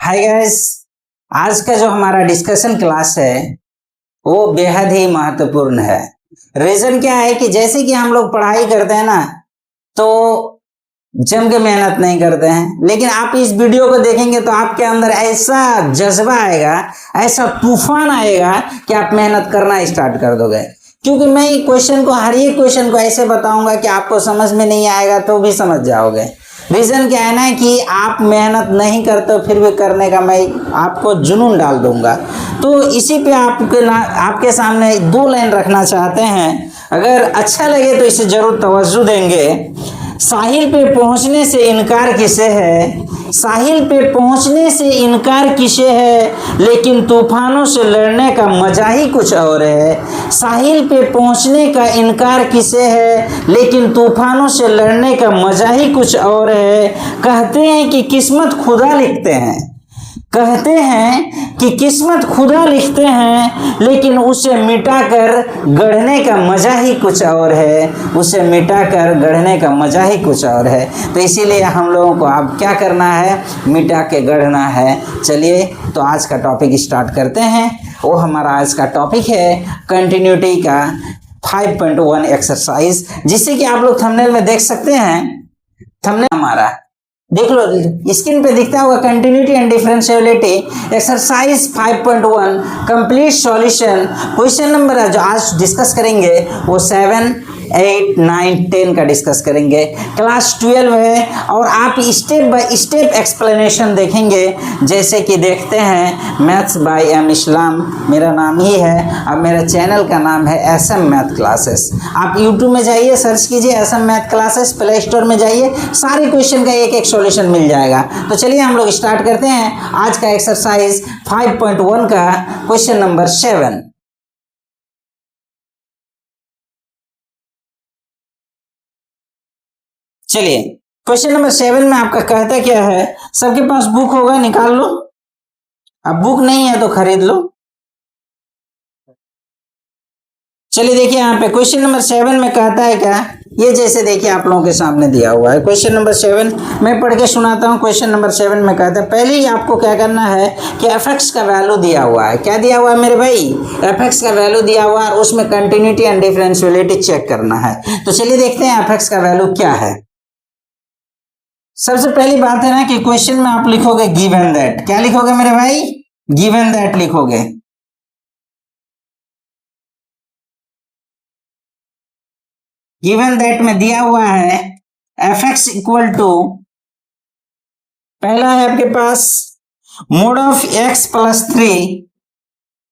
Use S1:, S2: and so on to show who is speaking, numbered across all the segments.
S1: Hi guys, आज का जो हमारा डिस्कशन क्लास है वो बेहद ही महत्वपूर्ण है। रीजन क्या है कि जैसे कि हम लोग पढ़ाई करते हैं ना तो जम के मेहनत नहीं करते हैं, लेकिन आप इस वीडियो को देखेंगे तो आपके अंदर ऐसा जज्बा आएगा, ऐसा तूफान आएगा कि आप मेहनत करना स्टार्ट कर दोगे। क्योंकि मैं हर एक क्वेश्चन को ऐसे बताऊंगा कि आपको समझ में नहीं आएगा तो भी समझ जाओगे। रीजन क्या है ना कि आप मेहनत नहीं करते फिर भी करने का मैं आपको जुनून डाल दूंगा। तो इसी पे आपके सामने 2 लाइन रखना चाहते हैं, अगर अच्छा लगे तो इसे जरूर तवज्जो देंगे। साहिल पे पहुंचने से इनकार किसे है, साहिल पे पहुंचने से इनकार किसे है, लेकिन तूफानों से लड़ने का मजा ही कुछ और है। साहिल पे पहुंचने का इनकार किसे है, लेकिन तूफानों से लड़ने का मजा ही कुछ और है। कहते हैं कि किस्मत खुदा लिखते हैं, कहते हैं कि किस्मत खुदा लिखते हैं, लेकिन उसे मिटाकर गढ़ने का मजा ही कुछ और है, उसे मिटाकर गढ़ने का मजा ही कुछ और है। तो इसीलिए हम लोगों को अब क्या करना है, मिटा के गढ़ना है। चलिए तो आज का टॉपिक स्टार्ट करते हैं। वो हमारा आज का टॉपिक है कंटिन्यूटी का 5.1 एक्सरसाइज, जिससे कि आप लोग थंबनेल में देख सकते हैं। थंबनेल हमारा देख लो, स्क्रीन पे दिखता होगा continuity and differentiability exercise 5.1 complete solution. Question number जो आज डिस्कस करेंगे वो 7, 8, 9, 10 का डिस्कस करेंगे। क्लास 12 है और आप स्टेप बाय स्टेप एक्सप्लेनेशन देखेंगे। जैसे कि देखते हैं, मैथ्स बाय एम इस्लाम मेरा नाम ही है। अब मेरा चैनल का नाम है SM मैथ क्लासेस। आप यूट्यूब में जाइए, सर्च कीजिए SM math classes, play store में जाइए, सारे क्वेश्चन का एक एक सॉल्यूशन मिल जाएगा। तो चलिए हम लोग स्टार्ट करते हैं आज का एक्सरसाइज 5.1 का क्वेश्चन नंबर 7। चलिए क्वेश्चन नंबर 7 में आपका कहता क्या है, सबके पास बुक होगा, निकाल लो। अब बुक नहीं है तो खरीद लो। चलिए देखिए यहाँ पे क्वेश्चन नंबर 7 में कहता है क्या, ये जैसे देखिए आप लोगों के सामने दिया हुआ है क्वेश्चन नंबर 7। मैं पढ़ के सुनाता हूँ। क्वेश्चन नंबर 7 में कहता है, पहले ही आपको क्या करना है कि fx का वैल्यू दिया हुआ है। क्या दिया हुआ है मेरे भाई, fx का वैल्यू दिया हुआ है, उसमें कंटिन्यूटी एंड डिफरेंशियबिलिटी चेक करना है। तो चलिए देखते हैं fx का वैल्यू क्या है। सबसे पहली बात है ना कि क्वेश्चन में आप लिखोगे गिवन दैट। क्या लिखोगे मेरे भाई, गिवन दैट लिखोगे। गिवन दैट में दिया हुआ है fx इक्वल टू, पहला है आपके पास mod of x plus 3,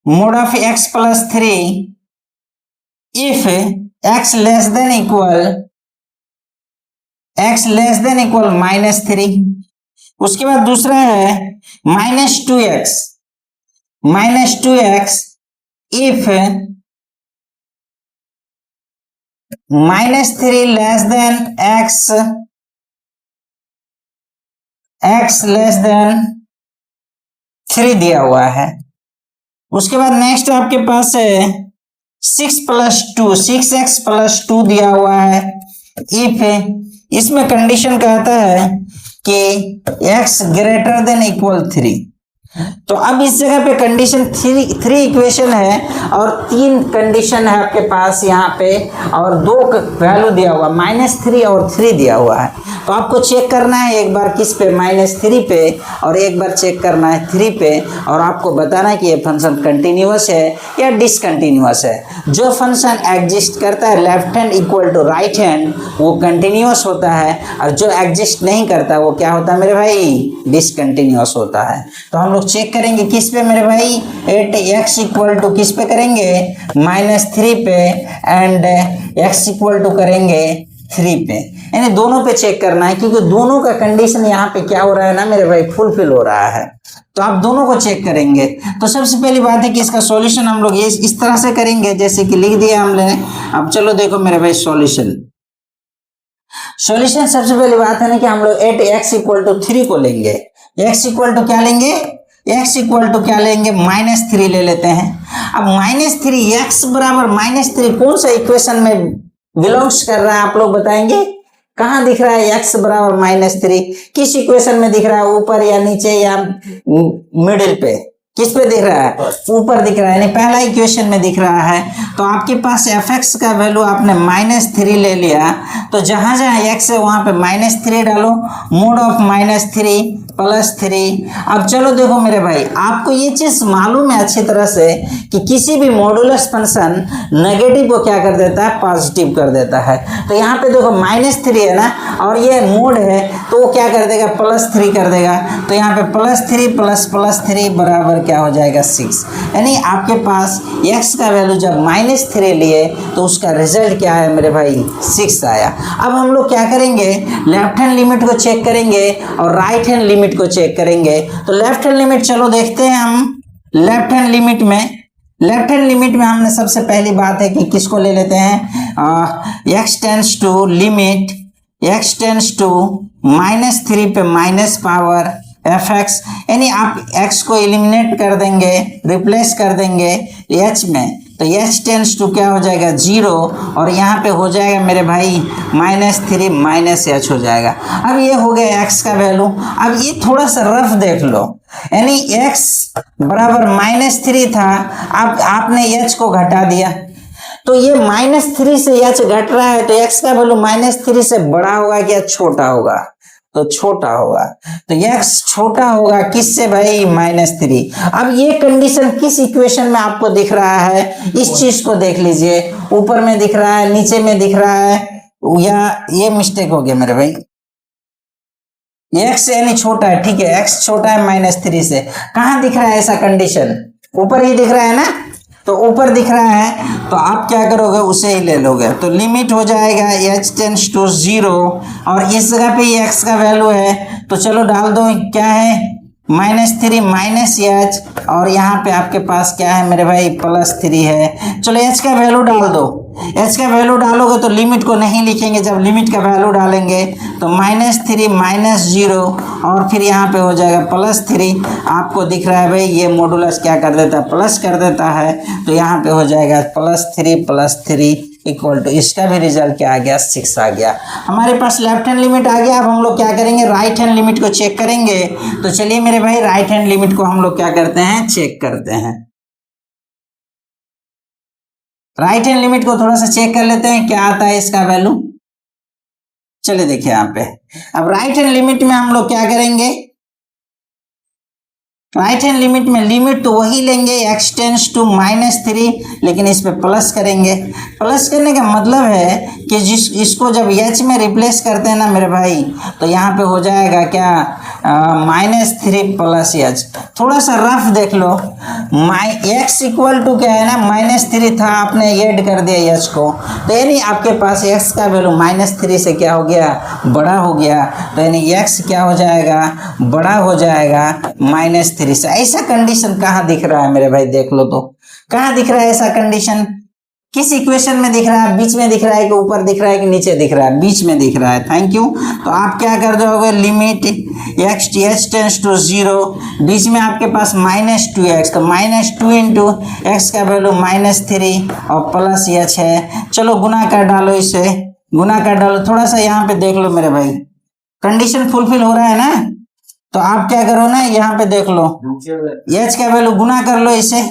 S1: mod of x plus 3 if x less than equal -3। उसके बाद दूसरा है -2x if -3 less than x less than 3 दिया हुआ है। उसके बाद नेक्स्ट आपके पास है 6x प्लस 2 दिया हुआ है। इफ इसमें कंडीशन कहता है कि x ग्रेटर देन इक्वल 3। तो अब इस जगह पे कंडीशन 3 इक्वेशन है और 3 कंडीशन है आपके पास यहाँ पे, और 2 वैल्यू दिया हुआ -3 और 3 दिया हुआ है। तो आपको चेक करना है एक बार किस पे, -3 पे, और एक बार चेक करना है 3 पे, और आपको बताना है कि ये फंक्शन कंटिन्यूअस है या डिसकंटिन्यूअस है। जो फंक्शन एग्जिस्ट करता है left hand equal to right hand वो कंटिन्यूअस होता है, और जो एग्जिस्ट नहीं करता वो क्या होता है मेरे भाई, डिसकंटिन्यूअस होता है। तो हम लोग चेक करेंगे किस पे मेरे भाई, 8x इक्वल टू किस पे करेंगे, -3 पे, एंड x इक्वल टू करेंगे 3 पे। यानी दोनों पे चेक करना है, क्योंकि दोनों का कंडीशन यहाँ पे क्या हो रहा है ना मेरे भाई, फुलफिल हो रहा है। तो आप दोनों को चेक करेंगे। तो सबसे पहली बात है कि इसका सॉल्यूशन हम लोग इस तरह से करेंगे जैसे कि लिख दिया हमने। अब चलो देखो मेरे भाई सॉल्यूशन सबसे पहली बात है ना कि हम लोग 8x इक्वल टू 3 को लेंगे। x इक्वल टू क्या लेंगे, -3 ले लेते हैं। अब -3 x बराबर -3 कौन सा इक्वेशन में बिलोंग्स कर रहा है आप लोग बताएंगे, कहाँ दिख रहा है x बराबर -3? किस इक्वेशन में दिख रहा है, ऊपर या नीचे या मिडिल पे? किस पे दिख रहा है? ऊपर दिख रहा है, यानी पहला इक्वेशन में दिख रहा है। तो आपके पास fx का वैल्यू आपने -3 ले लिया, तो जहां जहां x है वहां पे -3 डालो, मोड ऑफ -3 +3। अब चलो देखो मेरे भाई, आपको ये चीज मालूम है अच्छी तरह से कि किसी भी मॉडुलस फंक्शन नेगेटिव को क्या कर देता है, पॉजिटिव कर देता है। तो यहाँ पे देखो -3 है ना, और ये मोड है, तो वो क्या कर देगा, +3 कर देगा। तो यहाँ पे +3 + +3 बराबर क्या हो जाएगा, 6। यानी आपके पास x का वैल्यू जब -3 लिए तो उसका रिजल्ट क्या है मेरे भाई, 6 आया। अब हम लोग क्या करेंगे, लेफ्ट हैंड लिमिट को चेक करेंगे और राइट हैंड लिमिट को चेक करेंगे। तो लेफ्ट हैंड लिमिट चलो देखते हैं हम। लेफ्ट हैंड लिमिट में हमने सबसे पहली बात है कि किसको ले लेते हैं, x tends to limit x tends to -3 पे माइनस पावर fx, यानी आप x को एलिमिनेट कर देंगे, रिप्लेस कर देंगे h में, तो h टेंड्स टू क्या हो जाएगा, 0, और यहाँ पे हो जाएगा मेरे भाई -3 -h हो जाएगा। अब ये हो गया x का वैल्यू। अब ये थोड़ा सा रफ देख लो, यानी x बराबर -3 था, अब आपने h को घटा दिया, तो ये -3 से h घट रहा है, तो x का वैल्यू -3 से बड़ा होगा क्या छोटा होगा, तो छोटा होगा। तो x छोटा होगा किससे भाई, -3। अब ये कंडीशन किस इक्वेशन में आपको दिख रहा है, इस चीज को देख लीजिए, ऊपर में दिख रहा है, नीचे में दिख रहा है, या ये मिस्टेक हो गया मेरे भाई, x यानी छोटा है, ठीक है, x छोटा है -3 से। कहाँ दिख रहा है ऐसा कंडीशन, ऊपर ही दिख रहा है ना, तो ऊपर दिख रहा है, तो आप क्या करोगे, उसे ही ले लोगे। तो लिमिट हो जाएगा h टेंड्स टू 0, और इस जगह पे x का वैल्यू है, तो चलो डाल दो, क्या है, -3 -h, और यहाँ पे आपके पास क्या है मेरे भाई, +3 है। चलो h का वैल्यू डाल दो, h का वैल्यू डालोगे तो लिमिट को नहीं लिखेंगे, जब लिमिट का वैल्यू डालेंगे तो -3 -0, और फिर यहाँ पे हो जाएगा +3। आपको दिख रहा है भाई ये मॉडुलस क्या कर देता है, प्लस कर देता है, तो यहाँ पे हो जाएगा +3 +3 इक्वल टू, इसका भी रिजल्ट क्या आ गया, 6 आ गया। हमारे पास लेफ्ट हैंड लिमिट आ गया। अब हम लोग क्या करेंगे, राइट हैंड लिमिट को चेक करेंगे। तो चलिए मेरे भाई राइट हैंड लिमिट को हम लोग क्या करते हैं, चेक करते हैं। राइट हैंड लिमिट को थोड़ा सा चेक कर लेते हैं, क्या आता है इसका वैल्यू। चलिए देखिए यहाँ पे, अब राइट हैंड लिमिट में हम लोग क्या करेंगे, राइट हैंड लिमिट में लिमिट तो वही लेंगे, x टेंड्स टू -3, लेकिन इस पे प्लस करेंगे। प्लस करने का मतलब है कि इसको जब h में रिप्लेस करते हैं ना मेरे भाई, तो यहाँ पे हो जाएगा क्या, -3 + h। थोड़ा सा रफ देख लो, x इक्वल टू क्या है ना, -3 था, आपने ऐड कर दिया h को, तो यानी आपके पास x का वैल्यू -3 से क्या हो गया, बड़ा हो गया। तो यानी x क्या हो जाएगा, बड़ा हो जाएगा -3 से। ऐसा कंडीशन कहाँ दिख रहा है मेरे भाई, देख लो तो, कहाँ दिख रहा है ऐसा कंडीशन, किस इक्वेशन में दिख रहा है, बीच में दिख रहा है कि ऊपर दिख रहा है कि नीचे दिख रहा है, बीच में दिख रहा है। Thank you. तो आप क्या कर दोगे, लिमिट h टेंड्स टू 0, बीच में आपके पास -2x, तो -2 इंटू x का वैल्यू -3 और +h है। चलो गुना कर डालो, इसे गुना कर डालो। थोड़ा सा यहाँ पे देख लो मेरे भाई, कंडीशन फुलफिल हो रहा है ना, तो आप क्या करो ना, यहाँ पे देख लो, h का वैल्यू गुना कर लो, इसे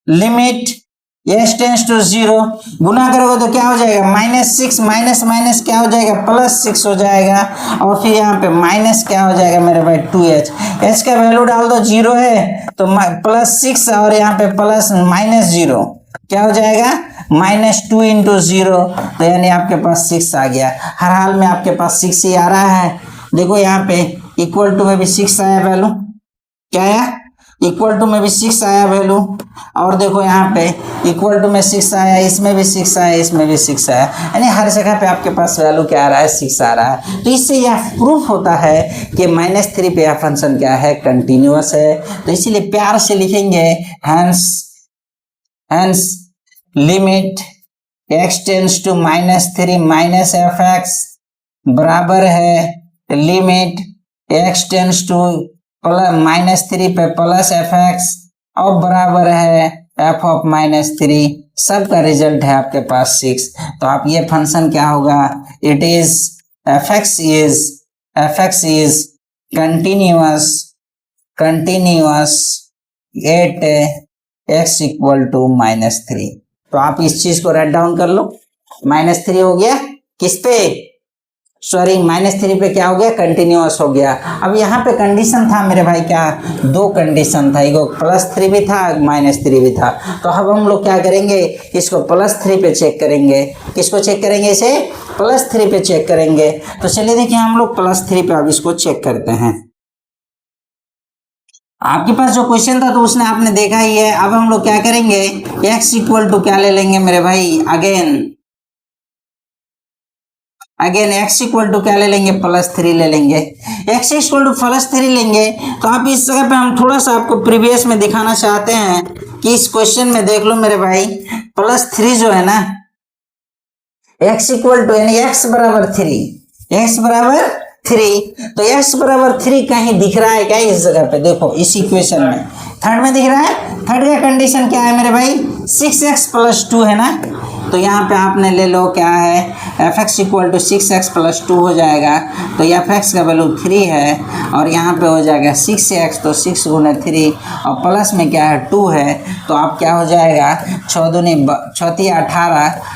S1: लिमिट h टेंड्स टू 0 गुना करोगे तो क्या हो जाएगा, -6 माइनस माइनस क्या हो जाएगा, +6 हो जाएगा, और फिर यहाँ पे माइनस क्या हो जाएगा मेरे भाई, 2h। h का वैल्यू डाल दो, 0 है तो +6, और यहाँ पे +0 क्या हो जाएगा, -2 इंटू 0, तो यानी आपके पास 6 आ गया। हर हाल में आपके पास 6 ही आ रहा है। देखो यहाँ पे इक्वल टू में भी 6 आया वैल्यू, क्या आया, इक्वल टू में भी 6 आया वैल्यू, और देखो यहाँ पे इक्वल टू में 6 आया, इसमें भी 6 आया, इसमें भी 6 आया, यानी हर जगह पे आपके पास वैल्यू क्या आ रहा है, 6 आ रहा है। तो इससे यह प्रूफ होता है कि -3 पे यह फंक्शन क्या है, कंटिन्यूअस है। तो इसीलिए प्यार से लिखेंगे, hence limit x tends to -3 -fx बराबर है लिमिट x टेंड्स टू -3 पे +fx, और बराबर है f ऑफ -3 सबका रिजल्ट है आपके पास 6। तो आप ये फंक्शन क्या होगा, it is fx is continuous at x equal to -3। तो आप इस चीज को राइट डाउन कर लो। -3 हो गया किस पे, सॉरी -3 पे क्या हो गया, कंटिन्यूअस हो गया। अब यहाँ पे कंडीशन था मेरे भाई क्या, दो कंडीशन था, एक +3 भी था, -3 भी था। तो अब हम लोग क्या करेंगे, इसको +3 पे चेक करेंगे। किसको चेक करेंगे, इसे +3 पे चेक करेंगे। तो चलिए देखिए हम लोग +3 पे अब इसको चेक करते हैं। आपके पास जो क्वेश्चन था तो उसने आपने देखा ही है। अब हम लोग क्या करेंगे, x इक्वल टू क्या ले लेंगे मेरे भाई, अगेन x इक्वल टू क्या ले लेंगे, +3 ले लेंगे। x इक्वल टू +3 लेंगे। तो आप इस जगह पे हम थोड़ा सा आपको प्रीवियस में दिखाना चाहते हैं कि इस क्वेश्चन में देख लो मेरे भाई, +3 जो है ना, x इक्वल टू यानी x बराबर 3, तो x बराबर 3 कहीं दिख रहा है क्या इस जगह पे, देखो इस इक्वेशन में थर्ड में दिख रहा है। थर्ड का कंडीशन क्या है मेरे भाई, 6x + 2 है ना। तो यहाँ पे आपने ले लो क्या है, fx इक्वल टू 6x + 2 हो जाएगा। तो fx का वैल्यू 3 है और यहाँ पे हो जाएगा 6x, तो 6 × 3 और प्लस में क्या है 2 है। तो आप क्या हो जाएगा, 6 दूनी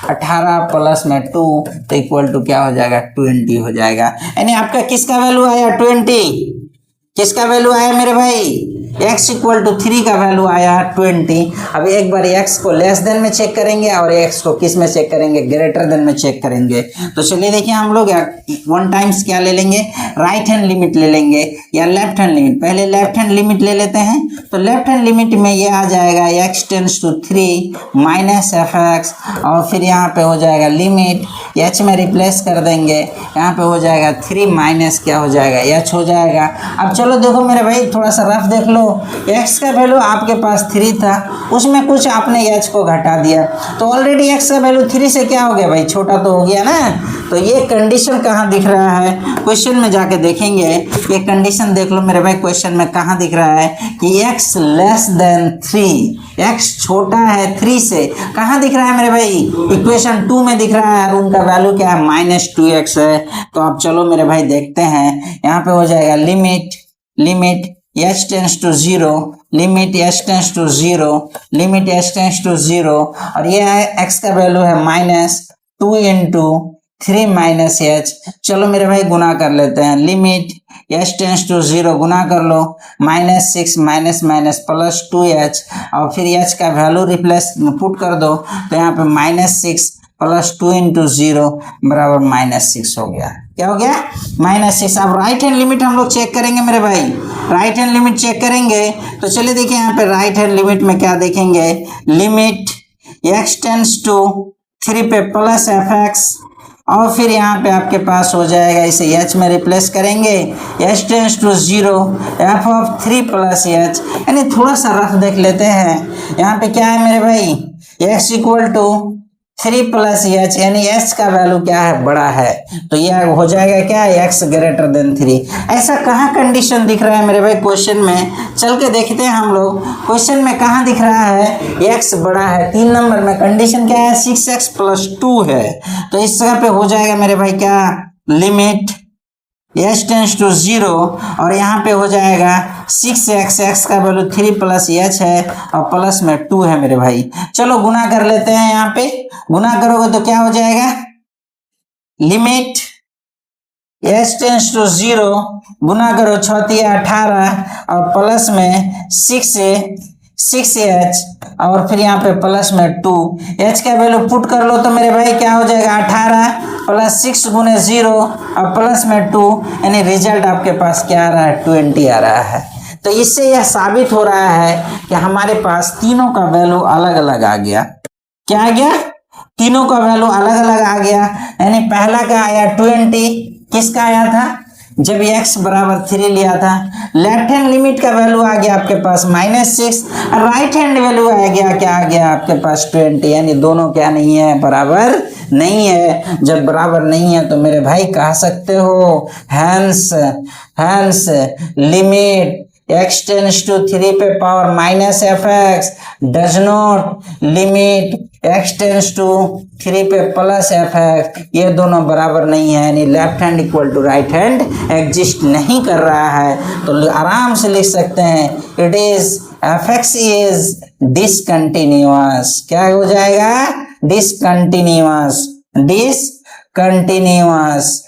S1: 18 प्लस में 2 तो इक्वल टू क्या हो जाएगा, 20 हो जाएगा। यानी आपका किसका वैल्यू आया, 20। किसका वैल्यू आया मेरे भाई, x इक्वल टू 3 का वैल्यू आया 20। अब एक बार x को लेस देन में चेक करेंगे और x को किस में चेक करेंगे, ग्रेटर देन में चेक करेंगे। तो चलिए देखिए हम लोग 1 टाइम्स क्या ले लेंगे, राइट हैंड लिमिट ले लेंगे या लेफ्ट हैंड लिमिट। पहले लेफ्ट हैंड लिमिट ले लेते हैं। तो लेफ्ट हैंड लिमिट में ये आ जाएगा x टेंड्स टू 3 -fx और फिर यहाँ पे हो जाएगा लिमिट h में रिप्लेस कर देंगे, यहाँ पे हो जाएगा 3 माइनस क्या हो जाएगा, h हो जाएगा। अब चलो देखो मेरे भाई थोड़ा सा रफ देख लो, x का वैल्यू आपके पास 3 था, उसमें कुछ आपने h को घटा दिया, तो ऑलरेडी x का वैल्यू 3 से क्या हो गया भाई, छोटा तो हो गया ना। तो ये कंडीशन कहाँ दिख रहा है, क्वेश्चन में जाके देखेंगे। ये कंडीशन देख लो मेरे भाई, क्वेश्चन में कहाँ दिख रहा है कि x लेस देन 3, x छोटा है 3 से, कहाँ दिख रहा है मेरे भाई, इक्वेशन 2 में दिख रहा है और उनका वैल्यू क्या है, -2x है। तो अब चलो मेरे भाई देखते हैं, यहाँ पे हो जाएगा limit h tends to 0, limit h tends to 0, limit h tends to 0 और ये है x का वैल्यू है -2 × 3 -h। चलो मेरे भाई गुना कर लेते हैं, लिमिट h टेंड्स टू 0 गुना कर लो, -6 माइनस माइनस +2h और फिर h का वैल्यू रिप्लेस पुट कर दो। तो यहाँ पे -6 + 2 × 0 बराबर -6 हो गया। क्या हो गया, -6। अब राइट हैंड लिमिट हम लोग चेक करेंगे मेरे भाई, राइट हैंड लिमिट चेक करेंगे। तो चलिए देखिए यहाँ पे राइट हैंड लिमिट में क्या देखेंगे, लिमिट x टेंड्स टू 3 पे +fx और फिर यहाँ पे आपके पास हो जाएगा, इसे h में रिप्लेस करेंगे, h tends to 0 f(3 + h), यानी थोड़ा सा रफ देख लेते हैं। यहाँ पे क्या है मेरे भाई, x इक्वल टू 3 + h, यानी h का वैल्यू क्या है, बड़ा है। तो यह हो जाएगा क्या, x ग्रेटर देन 3। ऐसा कहाँ कंडीशन दिख रहा है मेरे भाई क्वेश्चन में, चल के देखते हैं हम लोग क्वेश्चन में कहाँ दिख रहा है, x बड़ा है। 3 नंबर में कंडीशन क्या है, 6x + 2 है। तो इस जगह पे हो जाएगा मेरे भाई क्या, लिमिट h टेंड्स टू 0 और यहाँ पे हो जाएगा 6x का वैल्यू 3 + h है और प्लस में 2 है मेरे भाई। चलो गुना कर लेते हैं, यहाँ पे गुना करोगे तो क्या हो जाएगा, लिमिट h टेंड्स टू 0 गुना करो 6 × 18 और प्लस में 6h और फिर यहाँ पे प्लस में 2, h का वैल्यू पुट कर लो तो मेरे भाई क्या हो जाएगा, 18 + 6 × 0 और प्लस में 2, यानी रिजल्ट आपके पास क्या आ रहा है, 20 आ रहा है। तो इससे यह साबित हो रहा है कि हमारे पास तीनों का वैल्यू अलग अलग आ गया। क्या आ गया, तीनों का वैल्यू अलग अलग आ गया। यानी पहला का आया 20, किसका आया था, जब x बराबर 3 लिया था। लेफ्ट हैंड लिमिट का वैल्यू आ गया आपके पास -6 और राइट हैंड वैल्यू आ गया, क्या आ गया आपके पास 20, यानी दोनों क्या नहीं है, बराबर नहीं है। जब बराबर नहीं है तो मेरे भाई कह सकते हो hence limit x tends to 3 पे power minus F X does not limit x tends to 3 पे प्लस एफ एक्स, ये दोनों बराबर नहीं है, यानी left hand equal to right hand exist नहीं कर रहा है। तो आराम से लिख सकते हैं it is F X is discontinuous. क्या हो जाएगा? Discontinuous, discontinuous,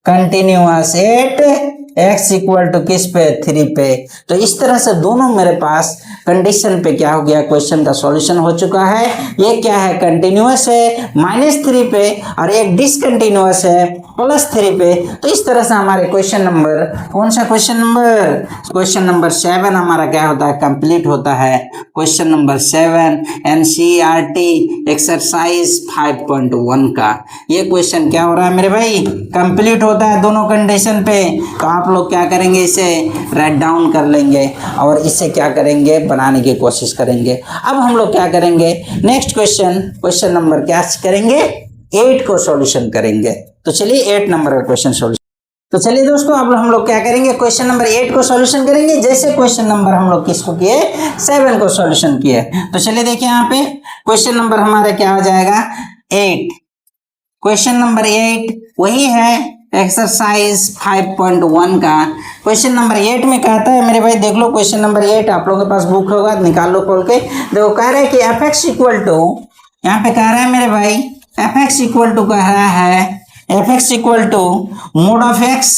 S1: continuous at x equal to किस पे? 3 पे। तो इस तरह से दोनों मेरे पास कंडीशन पे क्या हो गया, क्वेश्चन का सॉल्यूशन हो चुका है। ये क्या है? कंटिन्यूअस है -3 पे और एक डिसकंटिन्यूअस है +3 पे। तो इस तरह से हमारे क्वेश्चन नंबर, कौन सा क्वेश्चन नंबर? क्वेश्चन नंबर 7 हमारा क्या होता है? कंप्लीट होता है। क्वेश्चन नंबर 7 NCERT एक्सरसाइज 5.1 का ये क्वेश्चन क्या हो रहा है मेरे भाई? कंप्लीट होता है दोनों कंडीशन पे। तो आप लोग क्या करेंगे, इसे राइट डाउन कर लेंगे और इसे क्या करेंगे, बनाने की कोशिश करेंगे। अब हम लोग क्या करेंगे, नेक्स्ट क्वेश्चन नंबर क्या करेंगे? 8 को सॉल्यूशन करेंगे। तो चलिए 8 नंबर का क्वेश्चन सॉल्यूशन। तो चलिए दोस्तों अब हम लोग क्या करेंगे, क्वेश्चन नंबर 8 को सॉल्यूशन करेंगे, जैसे क्वेश्चन नंबर हम लोग किसको किए? 7 को सॉल्यूशन किए। तो चलिए देखिए यहाँ पे क्वेश्चन नंबर हमारा क्या हो जाएगा? 8। क्वेश्चन नंबर 8 वही है एक्सरसाइज 5.1 का। क्वेश्चन नंबर 8 में कहता है मेरे भाई, देख लो क्वेश्चन नंबर 8, आप लोगों के पास बुक होगा निकाल लो खोल के। देखो कह रहा है कि एफ एक्स इक्वल टू, यहाँ पे कह रहा है मेरे भाई एफ एक्स इक्वल टू कह रहा है f x equal to mod of x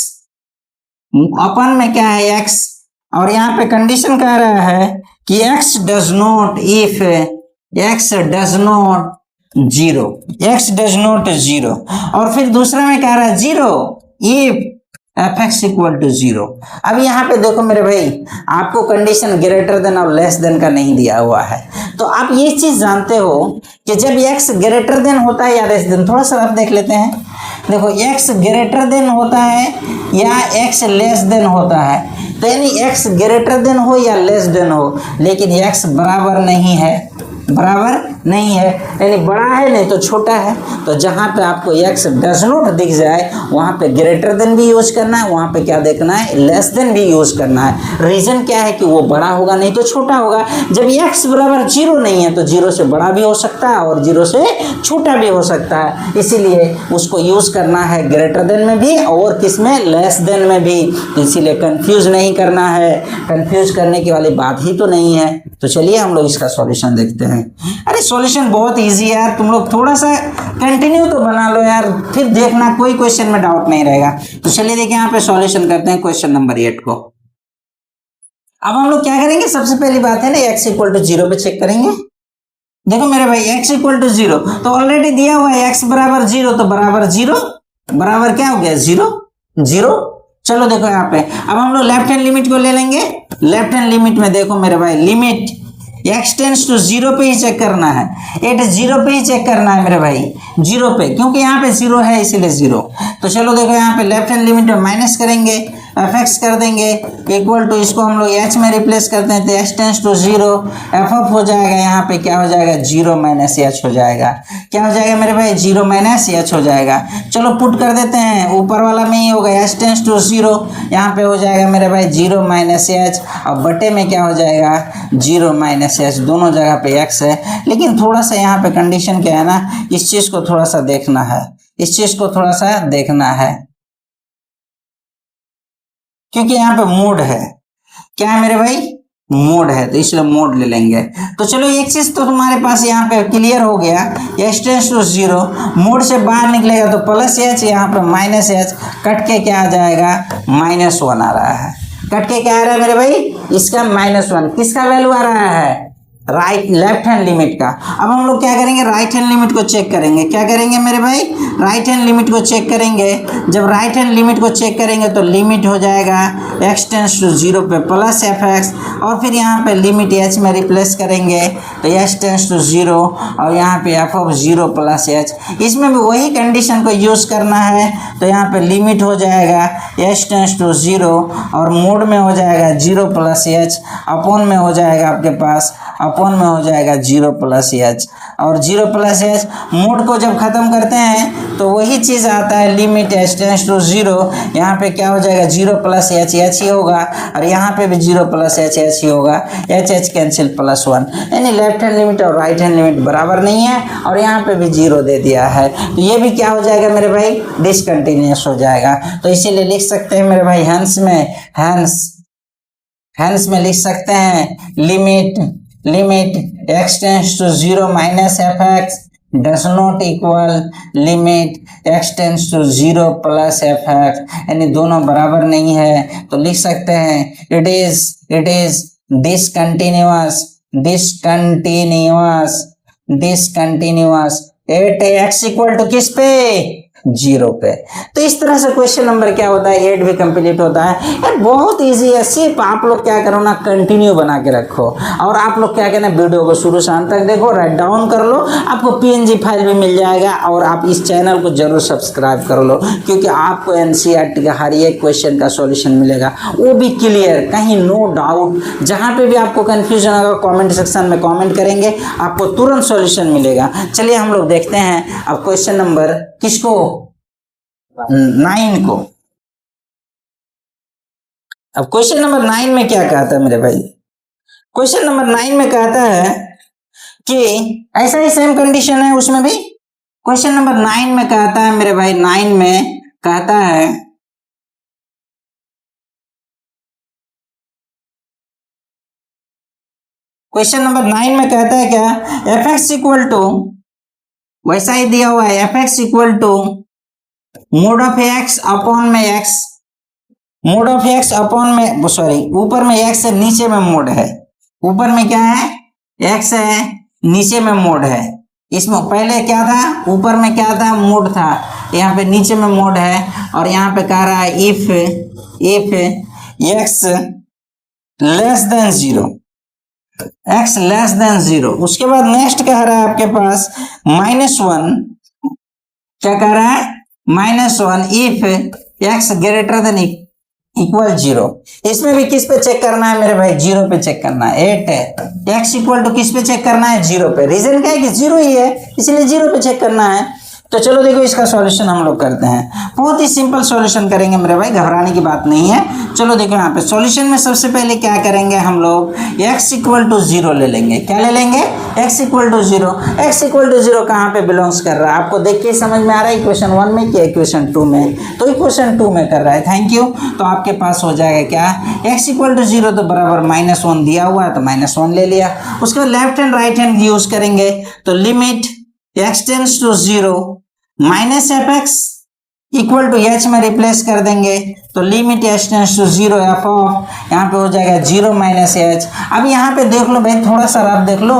S1: upon में क्या है एक्स, और यहाँ पे कंडीशन कह रहा है कि X does not, if X does not 0, X does not 0, और फिर दूसरा में कह रहा है 0 if F x equal to 0। अब यहाँ पे देखो मेरे भाई, आपको कंडीशन ग्रेटर देन और लेस देन का नहीं दिया हुआ है। तो आप ये चीज जानते हो कि जब एक्स ग्रेटर देन होता है या लेस देन, थोड़ा सा आप देख लेते हैं। देखो एक्स ग्रेटर देन होता है या एक्स लेस देन होता है, तो यानी एक्स ग्रेटर देन हो या लेस देन हो, लेकिन एक्स बराबर नहीं है, बराबर नहीं है, यानी बड़ा है नहीं तो छोटा है। तो जहाँ पे आपको एक्स डज नॉट दिख जाए वहाँ पे ग्रेटर देन भी यूज करना है, वहाँ पे क्या देखना है, लेस देन भी यूज करना है। रीजन क्या है कि वो बड़ा होगा नहीं तो छोटा होगा। जब एक्स बराबर 0 नहीं है तो 0 से बड़ा भी हो सकता है और 0 से छोटा भी हो सकता है, इसीलिए उसको यूज करना है ग्रेटर देन में भी और किस में, लेस देन में भी। तो इसीलिए कंफ्यूज नहीं करना है, कंफ्यूज करने की वाली बात ही तो नहीं है। तो चलिए हम लोग इसका सॉल्यूशन देखते हैं। अरे सॉल्यूशन बहुत इजी है यार, तुम लोग थोड़ा सा कंटिन्यू तो बना लो यार, फिर देखना कोई क्वेश्चन में डाउट नहीं रहेगा। तो चलिए देखिए यहाँ पे सॉल्यूशन करते हैं क्वेश्चन नंबर 8 को। अब हम लोग क्या करेंगे, सबसे पहली बात है ना x इक्वल टू 0 पे चेक करेंगे। देखो मेरे भाई x इक्वल टू 0 तो ऑलरेडी दिया हुआ है, x बराबर 0 तो बराबर 0 बराबर क्या हो गया, 0। चलो देखो यहाँ पे अब हम लोग लेफ्ट हैंड लिमिट को ले लेंगे। लेफ्ट हैंड लिमिट में देखो मेरे भाई, लिमिट x टेंस टू 0 पे ही चेक करना है, एट 0 पे ही चेक करना है मेरे भाई, 0 पे, क्योंकि यहाँ पे 0 है इसीलिए 0। तो चलो देखो यहाँ पे लेफ्ट हैंड लिमिट में माइनस करेंगे, एफ एक्स कर देंगे इक्वल टू, इसको हम लोग h में रिप्लेस करते हैं तो h tends to 0, F of हो जाएगा, यहाँ पे क्या हो जाएगा, 0 माइनस h हो जाएगा। क्या हो जाएगा मेरे भाई, 0 माइनस h हो जाएगा। चलो पुट कर देते हैं, ऊपर वाला में ही होगा h टेंस टू 0, यहाँ पे हो जाएगा मेरे भाई 0 माइनस h, और बटे में क्या हो जाएगा, 0 माइनस h, दोनों जगह पे x है। लेकिन थोड़ा सा यहाँ पे कंडीशन क्या है ना, इस चीज को थोड़ा सा देखना है, इस चीज को थोड़ा सा देखना है, क्योंकि यहाँ पे मोड है, क्या है मेरे भाई, मोड है, तो इसलिए मोड ले लेंगे। तो चलो एक चीज तो तुम्हारे पास यहाँ पे क्लियर हो गया, h टेंस टू 0, मोड से बाहर निकलेगा तो प्लस h, यहाँ पे माइनस h, कट के क्या आ जाएगा, -1 आ रहा है। कट के क्या आ रहा है मेरे भाई, इसका -1, किसका वैल्यू आ रहा है, राइट लेफ्ट हैंड लिमिट का। अब हम लोग क्या करेंगे, राइट हैंड लिमिट को चेक करेंगे। क्या करेंगे मेरे भाई, राइट हैंड लिमिट को चेक करेंगे। जब राइट हैंड लिमिट को चेक करेंगे तो लिमिट हो जाएगा x टेंस टू 0 पे प्लस एफ एक्स, और फिर यहाँ पे लिमिट h में रिप्लेस करेंगे तो h टेंस टू 0, और यहाँ पे f ऑफ 0 प्लस h। इसमें भी वही कंडीशन को यूज करना है, तो यहाँ पे लिमिट हो जाएगा h टेंस टू 0, और मोड में हो जाएगा 0 प्लस h, अपॉन में हो जाएगा आपके पास अपॉन में हो जाएगा 0 प्लस एच, और 0 प्लस एच मोड को जब खत्म करते हैं तो वही चीज आता है लिमिट एच टेंड्स टू 0। यहाँ पे क्या हो जाएगा 0 प्लस एच एच ही होगा, और यहाँ पे भी 0 प्लस एच एच ही होगा, एच एच कैंसिल +1, यानी लेफ्ट हैंड लिमिट और राइट हैंड लिमिट बराबर नहीं है, और यहाँ पे भी 0 दे दिया है, तो ये भी क्या हो जाएगा मेरे भाई डिसकंटिन्यूअस हो जाएगा। तो इसीलिए लिख सकते हैं मेरे भाई हैंस में लिख सकते हैं limit x tends to 0 minus F X does not equal limit x tends to 0 plus F X, यानी दोनों बराबर नहीं है, तो लिख सकते हैं it is discontinuous at x equal to किस पे 0 पे। तो इस तरह से क्वेश्चन नंबर क्या होता है 8 भी कंप्लीट होता है। यार बहुत इजी है, सिर्फ आप लोग क्या करो ना कंटिन्यू बना के रखो, और आप लोग क्या करना वीडियो को शुरू से अंत तक देखो, राइट डाउन कर लो, आपको पीएनजी फाइल भी मिल जाएगा, और आप इस चैनल को जरूर सब्सक्राइब कर लो, क्योंकि आपको एनसीईआरटी का हर एक क्वेश्चन का सॉल्यूशन मिलेगा, वो भी क्लियर, कहीं नो डाउट। जहाँ पे भी आपको कंफ्यूजन होगा कॉमेंट सेक्शन में कॉमेंट करेंगे, आपको तुरंत सॉल्यूशन मिलेगा। चलिए हम लोग देखते हैं अब क्वेश्चन नंबर किसको 9 को। अब क्वेश्चन नंबर 9 में क्या कहता है मेरे भाई, क्वेश्चन नंबर 9 में कहता है कि ऐसा ही सेम कंडीशन है उसमें भी। क्वेश्चन नंबर 9 में कहता है मेरे भाई 9 में कहता है क्वेश्चन नंबर 9 में कहता है क्या एफ एक्स इक्वल टू, वैसा ही दिया हुआ है f x equal to mod of x upon में x, mod of x upon में सॉरी ऊपर में एक्स है नीचे में मोड है, ऊपर में क्या है एक्स है नीचे में मोड है। इसमें पहले क्या था ऊपर में क्या था मोड था, यहाँ पे नीचे में मोड है, और यहाँ पे कह रहा है if x less than 0, x less than 0। उसके बाद नेक्स्ट कह रहा है आपके पास -1, क्या कह रहा है -1 if x greater than equal 0। इसमें भी किस पे चेक करना है मेरे भाई 0 पे चेक करना है। 8 है एक्स इक्वल टू किस पे चेक करना है 0 पे, रीजन क्या है कि 0 ही है इसलिए 0 पे चेक करना है। तो चलो देखो इसका सॉल्यूशन हम लोग करते हैं, बहुत ही सिंपल सॉल्यूशन करेंगे मेरे भाई, घबराने की बात नहीं है। चलो देखो यहाँ पे सॉल्यूशन में सबसे पहले क्या करेंगे हम लोग x इक्वल टू 0 ले लेंगे। क्या ले लेंगे x equal to 0। x equal to 0 कहाँ पे बिलोंग्स कर रहा है आपको देख के समझ में आ रहा है इक्वेशन 1 में कि इक्वेशन 2 में, तो इक्वेशन 2 में कर रहा है, थैंक यू। तो आपके पास हो जाएगा क्या x इक्वल टू 0 तो बराबर -1 दिया हुआ है तो -1 ले लिया। उसके बाद left hand right hand use करेंगे, तो limit x tends to 0 minus F x equal to H में रिप्लेस कर देंगे, तो limit H tends to 0 F of यहाँ पे हो जाएगा 0 माइनस एच। अब यहाँ पे देख लो भाई थोड़ा सा आप देख लो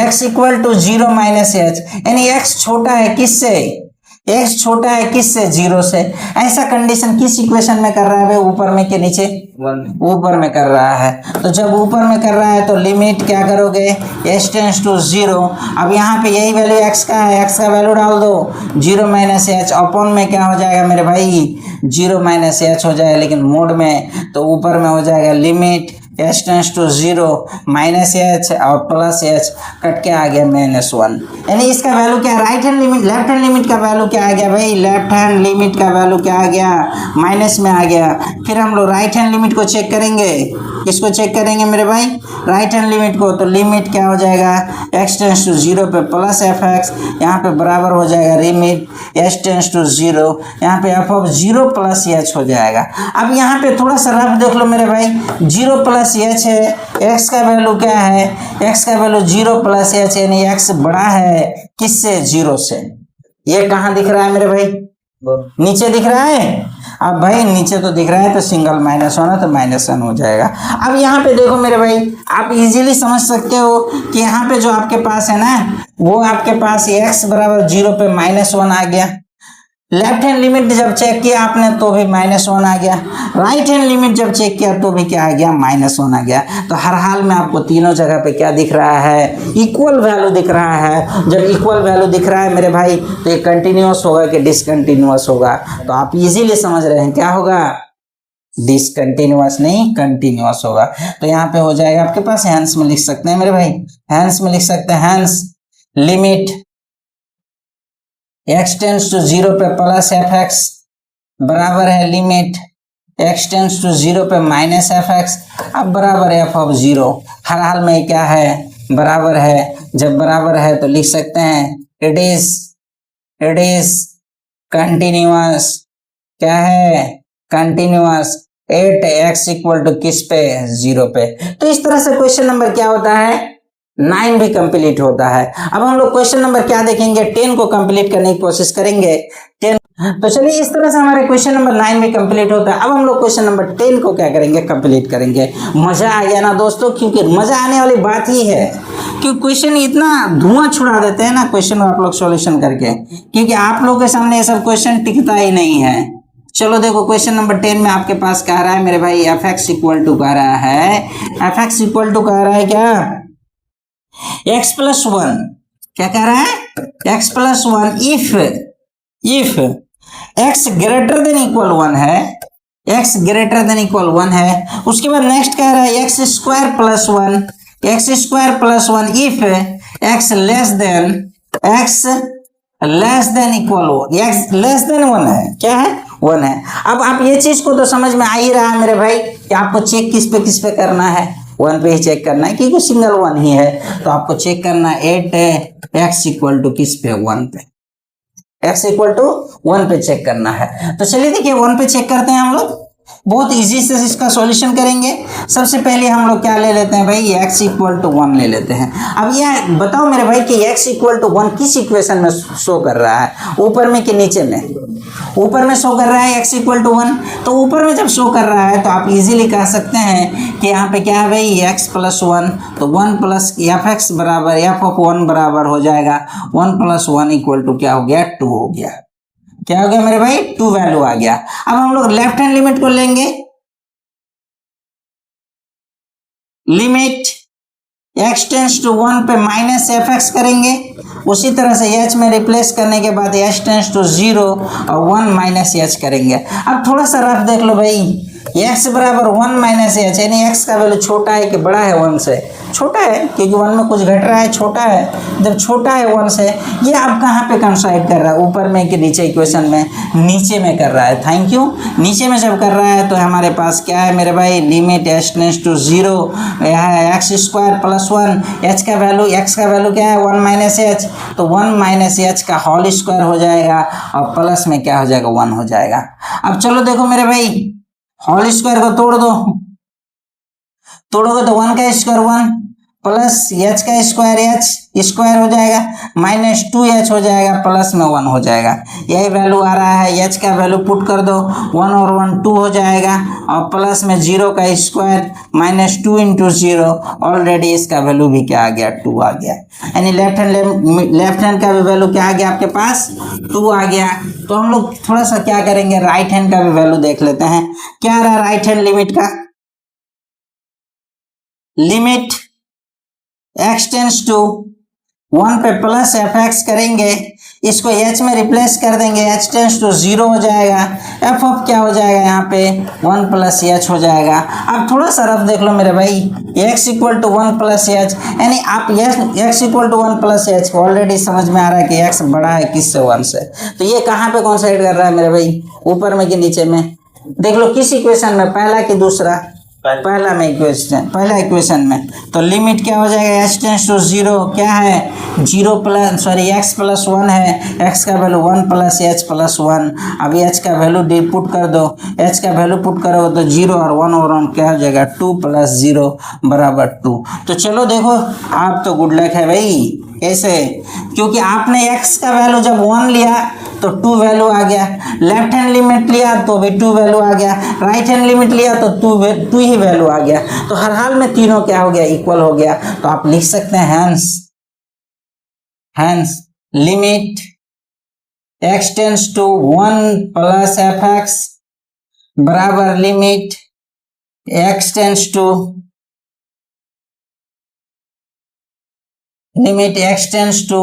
S1: x equal to 0 minus H, यानी x छोटा है किससे, x छोटा है किससे 0 से। ऐसा कंडीशन किस इक्वेशन में कर रहा है भाई ऊपर में के नीचे, ऊपर में कर रहा है। तो जब ऊपर में कर रहा है तो लिमिट क्या करोगे h टेंड्स टू 0। अब यहाँ पे यही वैल्यू x का है, x का वैल्यू डाल दो 0 माइनस एच, अपॉन में क्या हो जाएगा मेरे भाई 0 माइनस एच हो जाएगा, लेकिन मोड में तो ऊपर में हो जाएगा limit h tends to 0 minus H और प्लस एच कट के आ गया -1, यानी इसका वैल्यू क्या right hand limit, left hand limit का वैल्यू क्या आ गया भाई, लेफ्ट हैंड लिमिट का वैल्यू क्या आ गया माइनस में आ गया। फिर हम लोग राइट हैंड लिमिट को चेक करेंगे, किसको चेक करेंगे मेरे भाई राइट हैंड लिमिट को, तो लिमिट क्या हो जाएगा x टेंड्स टू 0 पे प्लस एफ एक्स, यहाँ पे बराबर हो जाएगा लिमिट h टेंड्स टू 0, यहाँ पे f ऑफ 0 प्लस एच हो जाएगा। अब यहाँ पे थोड़ा सा रफ देख लो मेरे भाई 0 प्लस एच है, x का वैल्यू क्या है, x का वैल्यू 0 प्लस एच, यानी x बड़ा है किससे 0 से। ये कहाँ दिख रहा है मेरे भाई नीचे दिख रहा है। अब भाई नीचे तो दिख रहा है तो सिंगल -1 है तो -1 हो जाएगा। अब यहाँ पे देखो मेरे भाई आप इजीली समझ सकते हो कि यहाँ पे जो आपके पास है ना वो आपके पास x बराबर 0 पे -1 आ गया। लेफ्ट हैंड लिमिट जब चेक किया आपने तो भी -1 आ गया, राइट हैंड लिमिट जब चेक किया तो भी क्या आ गया -1 आ गया। तो हर हाल में आपको तीनों जगह पे क्या दिख रहा है इक्वल वैल्यू दिख रहा है। जब इक्वल वैल्यू दिख रहा है मेरे भाई तो ये कंटिन्यूअस होगा कि डिसकंटिन्यूअस होगा, तो आप इजीली समझ रहे हैं क्या होगा डिसकंटिन्यूअस नहीं कंटिन्यूअस होगा। तो यहाँ पे हो जाएगा आपके पास हैंस में लिख सकते हैं मेरे भाई हैंस में लिख सकते हैं hence limit x tends to 0 पे प्लस एफ एक्स बराबर है लिमिट x टेंस टू 0 पे माइनस एफ एक्स, अब बराबर है एफ ऑफ 0। हर हाल में क्या है, बराबर है। जब बराबर है तो लिख सकते हैं इट इज कंटिन्यूअस। क्या है, continuous at X equal to किस पे, 0 पे। तो इस तरह से क्वेश्चन नंबर क्या होता है, 9 भी कंप्लीट होता है। अब हम लोग क्वेश्चन नंबर क्या देखेंगे, 10 को कंप्लीट करने की कोशिश करेंगे। 10, तो चलिए इस तरह से हमारे क्वेश्चन नंबर 9 भी कंप्लीट होता है। अब हम लोग क्वेश्चन नंबर 10 को क्या करेंगे, कंप्लीट करेंगे। मजा आ गया ना दोस्तों, क्योंकि मजा आने वाली बात ही है कि क्वेश्चन इतना धुआं छुड़ा देते हैं ना क्वेश्चन आप लोग सॉल्यूशन करके, क्योंकि आप लोग के सामने ये सब क्वेश्चन टिकता ही नहीं है। चलो देखो क्वेश्चन नंबर 10 में आपके पास कह रहा है मेरे भाई एफ एक्स इक्वल टू कह रहा है, एफ एक्स इक्वल टू कह रहा है क्या, x प्लस 1। क्या कह रहा है, x plus 1 if x greater than equal 1 है, x ग्रेटर देन इक्वल 1 है। उसके बाद नेक्स्ट कह रहा है x square plus 1, x square plus 1 if x less than equal, x less then 1 है। क्या है, 1 है। अब आप ये चीज को तो समझ में आ ही रहा है मेरे भाई कि आपको चेक किस पे करना है, 1 पे ही चेक करना है, क्योंकि सिंगल 1 ही है। तो आपको चेक करना है 8 एक्स इक्वल टू किस पे, 1 पे, x इक्वल टू 1 पे चेक करना है। तो चलिए देखिए 1 पे चेक करते हैं हम लोग, बहुत इजी से इसका सॉल्यूशन करेंगे। सबसे पहले हम लोग क्या ले लेते हैं भाई, x इक्वल टू 1 ले लेते हैं। अब यह बताओ मेरे भाई कि x इक्वल टू 1 किस इक्वेशन में शो कर रहा है, ऊपर में कि नीचे में, ऊपर में शो कर रहा है x इक्वल टू 1। तो ऊपर में जब शो कर रहा है तो आप इजीली कह सकते हैं कि यहाँ पे क्या है भाई, x प्लस 1, तो 1 प्लस एफ एक्स बराबर एफ ऑफ 1 बराबर हो जाएगा 1 प्लस 1 इक्वल टू क्या हो गया, 2 हो गया। क्या हो गया मेरे भाई, 2 वैल्यू आ गया। अब हम लोग लेफ्ट हैंड लिमिट को लेंगे, लिमिट x टेंस टू 1 पे माइनस एफ एक्स करेंगे। उसी तरह से h में रिप्लेस करने के बाद h टेंस टू 0 और 1 माइनस h करेंगे। अब थोड़ा सा रफ देख लो भाई, x बराबर 1 माइनस h, यानी x का वैल्यू छोटा है कि बड़ा है, 1 से छोटा है, क्योंकि 1 में कुछ घट रहा है, छोटा है। जब छोटा है 1 से, ये अब कहाँ पे कंसाइड कर रहा है, ऊपर में कि नीचे, इक्वेशन में नीचे में कर रहा है। Thank you. नीचे में जब कर रहा है तो हमारे पास क्या है मेरे भाई, लिमिट h टेंस टू 0, यह है एक्स स्क्वायर प्लस 1, x का वैल्यू क्या है, 1 माइनस h, तो 1 माइनस h का होल स्क्वायर हो जाएगा और प्लस में क्या हो जाएगा, 1 हो जाएगा। अब चलो देखो मेरे भाई, होल स्क्वायर को तोड़ोगे तो 1 का स्क्वायर 1 प्लस h का स्क्वायर h स्क्वायर हो जाएगा, माइनस 2h हो जाएगा, प्लस में 1 हो जाएगा। यही वैल्यू आ रहा है, h का वैल्यू पुट कर दो, 1 और 1 2 हो जाएगा, और प्लस में 0 का स्क्वायर माइनस 2 इंटू 0, ऑलरेडी इसका वैल्यू भी क्या आ गया, 2 आ गया। यानी लेफ्ट हैंड का भी वैल्यू क्या आ गया आपके पास, 2 आ गया। तो हम लोग थोड़ा सा क्या करेंगे, राइट हैंड का भी वैल्यू देख लेते हैं। क्या आ रहा है राइट हैंड लिमिट का, लिमिट x टेंस टू 1 पे प्लस एफ एक्स करेंगे, इसको h में रिप्लेस कर देंगे, h टेंस टू 0 हो जाएगा, f ऑफ क्या हो जाएगा यहाँ पे, 1 प्लस h हो जाएगा। अब थोड़ा सा रफ देख लो मेरे भाई, x equal to 1 plus h, यानी आप x equal to 1 plus h already समझ में आ रहा है कि x बड़ा है किससे, 1 से। तो ये कहाँ पे कॉन्साइड कर रहा है मेरे भाई, ऊपर में कि नीचे में, देख लो किस इक्वेशन में, पहला कि दूसरा, पहला इक्वेशन में। तो लिमिट क्या हो जाएगा, h टेंस टू 0, क्या है 0 प्लस x प्लस 1 है, x का वैल्यू 1 प्लस h प्लस 1। अभी h का वैल्यू पुट कर दो, h का वैल्यू पुट करोगे तो 0 और 1 और 1 क्या हो जाएगा, 2 प्लस 0 बराबर 2। तो चलो देखो, आप तो गुड लक है भाई। कैसे, क्योंकि आपने x का वैल्यू जब 1 लिया तो 2 वैल्यू आ गया, लेफ्ट हैंड लिमिट लिया तो भी 2 वैल्यू आ गया, राइट हैंड लिमिट लिया तो 2 ही वैल्यू आ गया। तो हर हाल में तीनों क्या हो गया, इक्वल हो गया। तो आप लिख सकते हैं hence limit x tends to 1 plus F x बराबर limit x tends to limit x tends to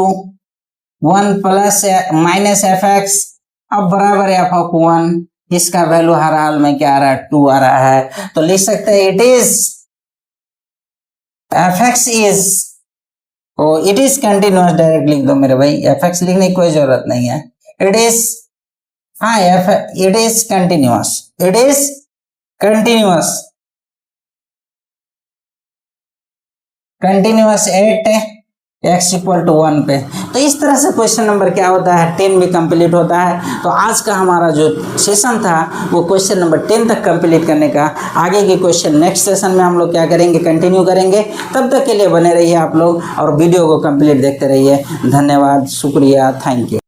S1: 1 plus minus F x, अब बराबर एफ ऑफ 1, इसका वैल्यू हर हाल में क्या आ रहा है, 2 आ रहा है। तो लिख सकते हैं it is F X is oh it is continuous direct लिख दो मेरे भाई, एफ एक्स लिखने की कोई जरूरत नहीं है। इट इज, हाँ it is continuous, it is continuous, continuous at X equal to 1 पे। तो इस तरह से क्वेश्चन नंबर क्या होता है 10 भी कंप्लीट होता है। तो आज का हमारा जो सेशन था वो क्वेश्चन नंबर 10 तक कंप्लीट करने का। आगे के क्वेश्चन नेक्स्ट सेशन में हम लोग क्या करेंगे, कंटिन्यू करेंगे। तब तक के लिए बने रहिए आप लोग और वीडियो को कंप्लीट देखते रहिए। धन्यवाद, शुक्रिया, थैंक यू।